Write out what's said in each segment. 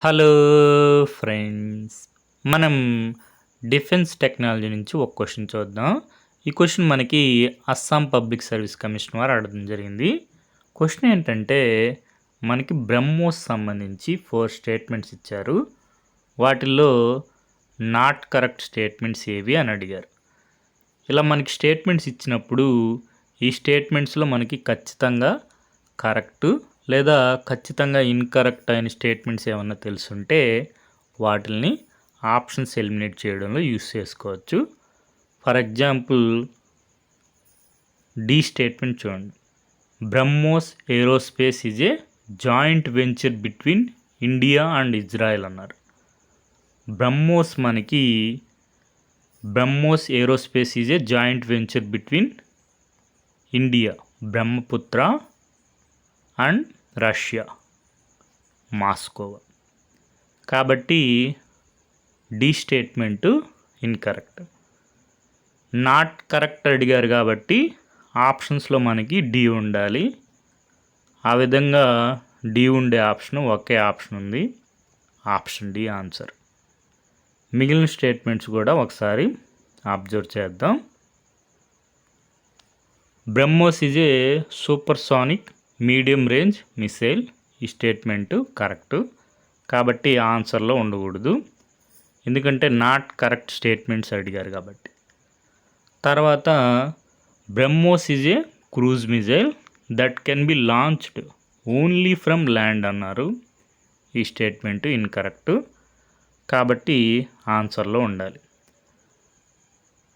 Hello friends, మనం defence technology నుంచి ఒక క్వశ్చన్ చూద్దాం. ఈ క్వశ్చన్ మనకి అస్సాం పబ్లిక్ సర్వీస్ కమిషన్ వారు అడగడం జరిగింది. క్వశ్చన్ ఏంటంటే, మనకి బ్రహ్మోస్ సంబంధించి 4 స్టేట్మెంట్స్ ఇచ్చారు. వాటిల్లో నాట్ కరెక్ట్ స్టేట్మెంట్స్ ఏవి అని అడిగారు. ఇలా మనకి స్టేట్మెంట్స్ ఇచ్చినప్పుడు ఈ స్టేట్మెంట్స్లో మనకి ఖచ్చితంగా కరెక్టు లేదా ఖచ్చితంగా ఇన్కరెక్ట్ అయిన స్టేట్మెంట్స్ ఏమన్నా తెలుసుంటే వాటిని ఆప్షన్స్ ఎలిమినేట్ చేయడంలో యూస్ చేసుకోవచ్చు. ఫర్ ఎగ్జాంపుల్ డి స్టేట్మెంట్ చూడండి. BrahMos aerospace is a joint venture between India and Israel అన్నారు. BrahMos aerospace is a joint venture between India Brahmaputra and Russia Moskva. కాబట్టి D statement incorrect. Not correct అడిగారు కాబట్టి ఆప్షన్స్లో మనకి D ఉండాలి. ఆ విధంగా డి ఉండే ఆప్షన్ ఒకే ఆప్షన్ ఉంది, ఆప్షన్ డి ఆన్సర్. మిగిలిన స్టేట్మెంట్స్ కూడా ఒకసారి అబ్జర్వ్ చేద్దాం. BrahMos is A supersonic medium range missile. ఈ స్టేట్మెంటు కరెక్టు కాబట్టి ఆన్సర్లో ఉండకూడదు, ఎందుకంటే నాట్ కరెక్ట్ స్టేట్మెంట్స్ అడిగారు కాబట్టి. తర్వాత BrahMos is A cruise missile that can be launched only from land అన్నారు. ఈ స్టేట్మెంటు ఇన్కరెక్టు కాబట్టి ఆన్సర్లో ఉండాలి.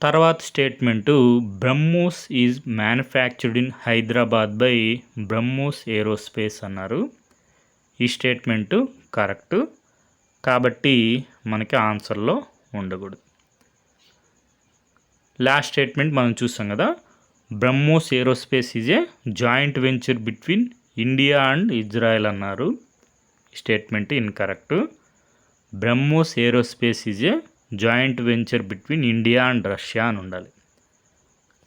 తర్వాత statement BrahMos is manufactured in Hyderabad by BrahMos aerospace అన్నారు. ఈ స్టేట్మెంటు కరెక్టు కాబట్టి మనకి ఆన్సర్లో ఉండకూడదు. లాస్ట్ స్టేట్మెంట్ మనం చూసాం కదా, BrahMos aerospace is a joint venture between India and Israel అన్నారు. ఈ statement incorrect. BrahMos aerospace is a joint venture between India and Russia అని ఉండాలి.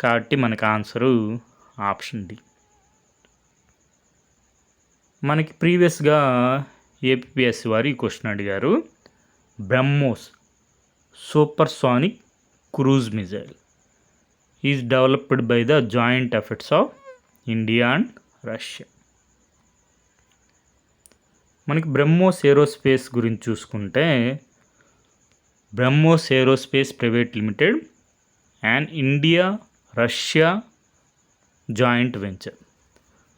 కాబట్టి మనకు ఆన్సరు ఆప్షన్ డి. మనకి ప్రీవియస్గా ఏపీఎస్సి వారు ఈ క్వశ్చన్ అడిగారు. BrahMos supersonic cruise missile is developed by the joint efforts of India and Russia. మనకి బ్రహ్మోస్ ఏరోస్పేస్ గురించి చూసుకుంటే, BrahMos aerospace private limited and India Russia joint venture.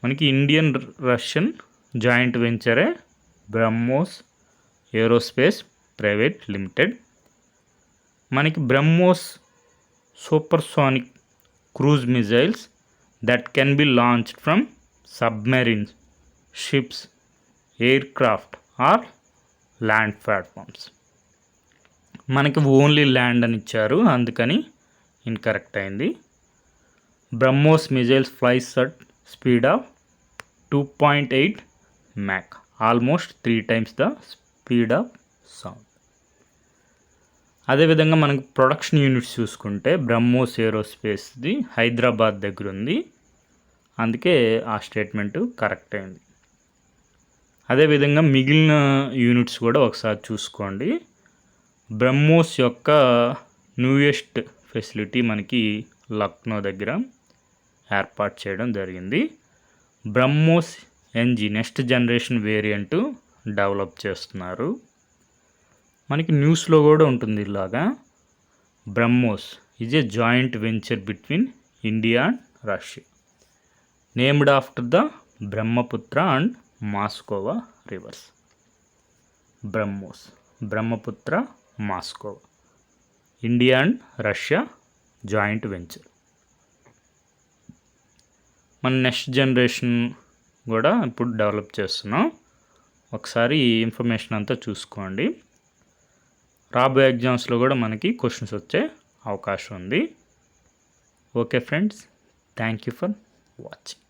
మనకి ఇండియన్ రష్యన్ జాయింట్ వెంచరే బ్రహ్మోస్ ఏరోస్పేస్ ప్రైవేట్ లిమిటెడ్. మనకి BrahMos supersonic cruise missiles that can be launched from submarines, ships, aircraft or land platforms. మనకి only land అని ఇచ్చారు, అందుకని incorrect అయింది. BrahMos missiles flies at speed of 2.8 Mach, almost 3 times the speed of sound. అదేవిధంగా మనకి production units చూసుకుంటే బ్రహ్మోస్ ఏరోస్పేస్ది హైదరాబాద్ దగ్గర ఉంది, అందుకే ఆ స్టేట్మెంటు కరెక్ట్ అయింది. అదేవిధంగా మిగిలిన యూనిట్స్ కూడా ఒకసారి చూసుకోండి. బ్రహ్మోస్ యొక్క న్యూయెస్ట్ ఫెసిలిటీ మనకి లక్నో దగ్గర ఏర్పాటు చేయడం జరిగింది. BrahMos NG next generation variant develop చేస్తున్నారు. మనకి న్యూస్లో కూడా ఉంటుంది ఇలాగా, BrahMos is a joint venture between India and Russia, named after the Brahmaputra and Moskva rivers. BrahMos Brahmaputra Moskva, India and Russia joint venture. మన నెక్స్ట్ జనరేషన్ కూడా ఇప్పుడు డెవలప్ చేస్తున్నాం. ఒకసారి ఈ ఇన్ఫర్మేషన్ అంతా చూసుకోండి. రాబోయే ఎగ్జామ్స్లో కూడా మనకి క్వశ్చన్స్ వచ్చే అవకాశం ఉంది. Okay friends, thank you for watching.